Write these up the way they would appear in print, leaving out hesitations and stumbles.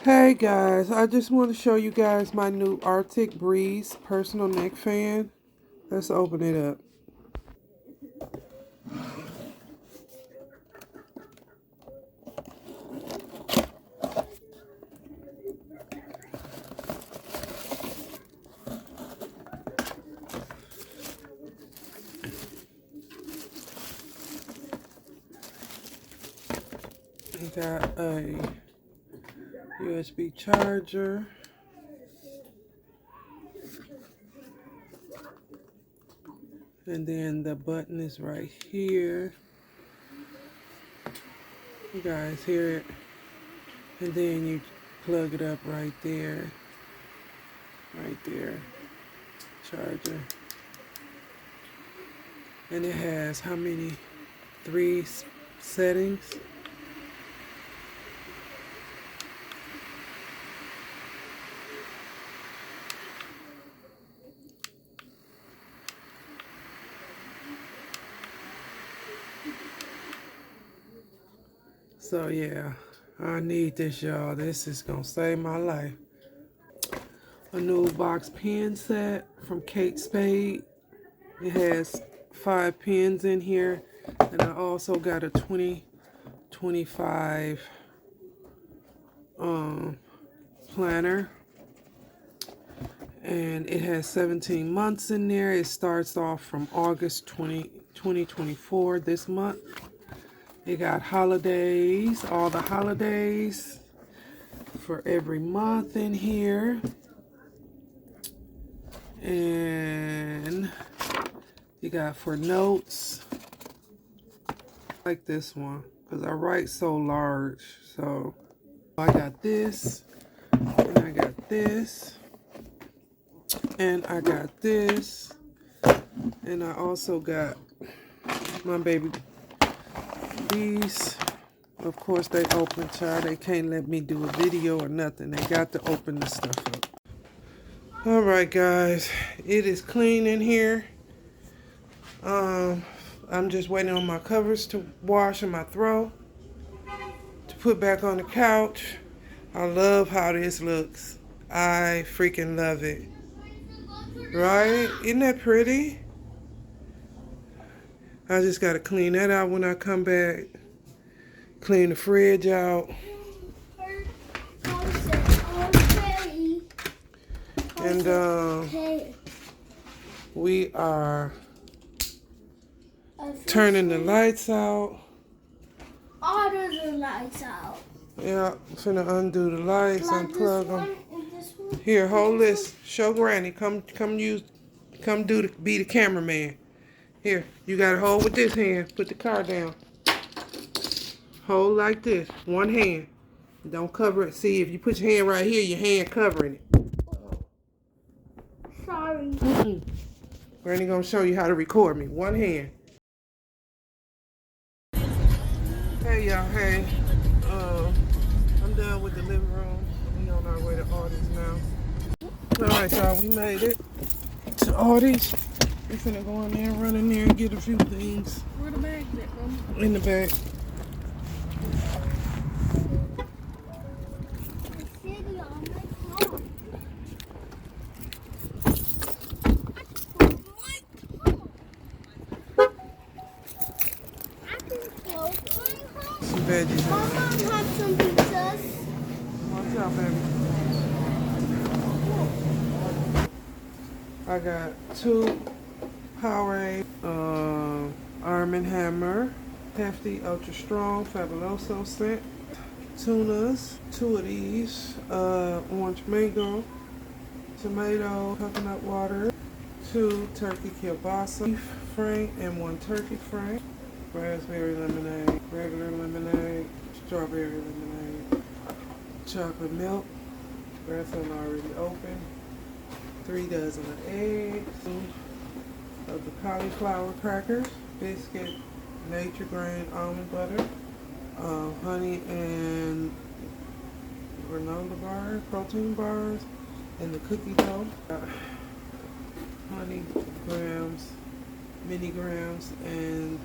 Hey guys, I just want to show you guys my new Arctic Breeze personal neck fan. Let's open it up. We got a USB charger. And then the button is right here. You guys hear it? And then you plug it up right there. Right there. Charger. And it has how many? 3 settings. So yeah, I need this, y'all. This is gonna save my life. A new box pen set from Kate Spade. It has 5 pens in here, and I also got a 2025 planner, and it has 17 months in there. It starts off from August 2024 this month. It got holidays, all the holidays for every month in here. And you got for notes, like this one, because I write so large. So I got this, and I got this, and I got this, and I also got my baby. These, of course, they open, child. They can't let me do a video or nothing. They got to open the stuff up. All right, guys, it is clean in here. I'm just waiting on my covers to wash and my throw to put back on the couch. I love how this looks. I freaking love it. Right? Isn't that pretty? I just got to clean that out when I come back. Clean the fridge out. And we are turning the lights out. Order the lights out. Yeah, I'm finna undo the lights, unplug them. Here, hold this. Show Granny. Come be the cameraman. Here, you gotta hold with this hand. Put the car down. Hold like this. One hand. Don't cover it. See, if you put your hand right here, your hand covering it. Sorry. Granny gonna show you how to record me. One hand. Hey y'all, hey. I'm done with the living room. We on our way to Artie's now. Alright y'all, we made it to Artie's. We finna go in there, run in there and get a few things. Where the bag's at, Mom? In the back. Some veggies. Mom had some pizzas. Watch out, baby. I got 2 Powerade, Arm & Hammer, Hefty Ultra Strong Fabuloso scent, tunas, 2 of these, orange mango, tomato, coconut water, 2 turkey kielbasa, beef frank and 1 turkey frank, raspberry lemonade, regular lemonade, strawberry lemonade, chocolate milk, grass one already open, 3 dozen of eggs, of the cauliflower crackers, biscuit, nature grain almond butter, honey and granola bar, protein bars, and the cookie dough, honey grams, mini grams, and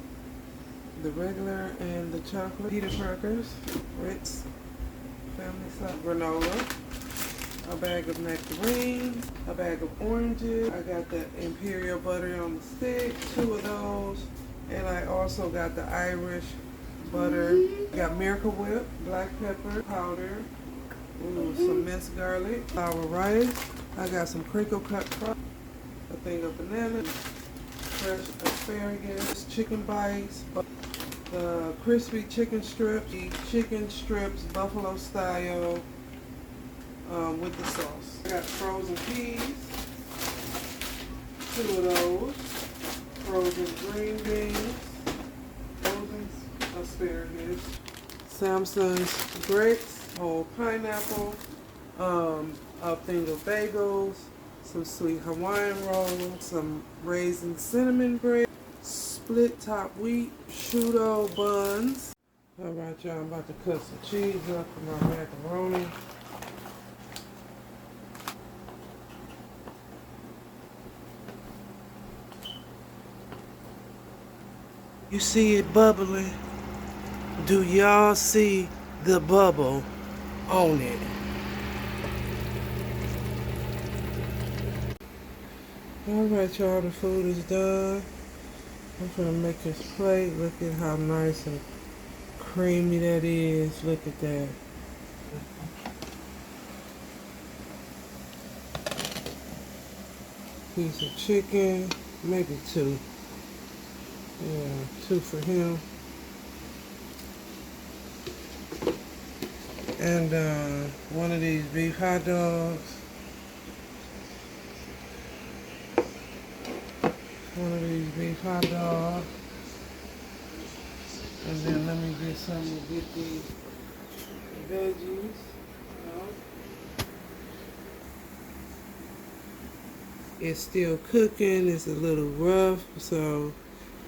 the regular and the chocolate pita crackers, Ritz, family size granola, a bag of nectarines, a bag of oranges. I got the imperial butter on the stick, 2 of those, and I also got the Irish butter. I got Miracle Whip, black pepper powder, some minced garlic, flour rice. I got some crinkle cut crust, a thing of banana, fresh asparagus, chicken bites, the crispy chicken strips, the chicken strips buffalo style with the sauce. I got frozen peas, 2 of those, frozen green beans, frozen asparagus, Samson's grits, whole pineapple, a thing of bagels, some sweet Hawaiian rolls, some raisin cinnamon bread, split top wheat, prosciutto buns. All right, y'all, I'm about to cut some cheese up for my macaroni. You see it bubbling? Do y'all see the bubble on it? All right, y'all, the food is done. I'm gonna make this plate. Look at how nice and creamy that is. Look at that. Piece of chicken, maybe 2. Yeah, 2 for him. And one of these beef hot dogs. One of these beef hot dogs. And then let me get some to get these veggies. It's still cooking. It's a little rough, so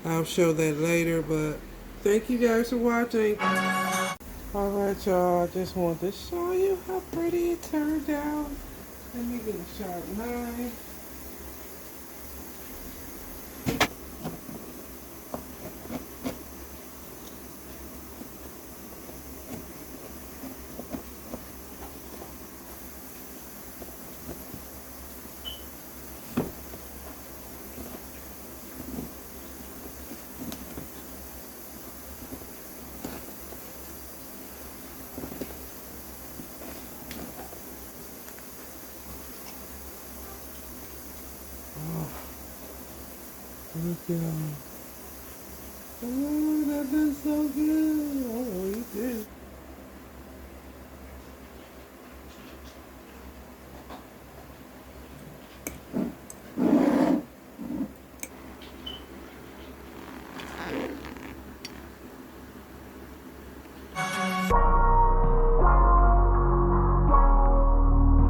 I'll show that later. But thank you guys for watching. Alright, y'all, I just wanted to show you how pretty it turned out. Let me get a sharp knife. Look at them. Oh, that looks so good.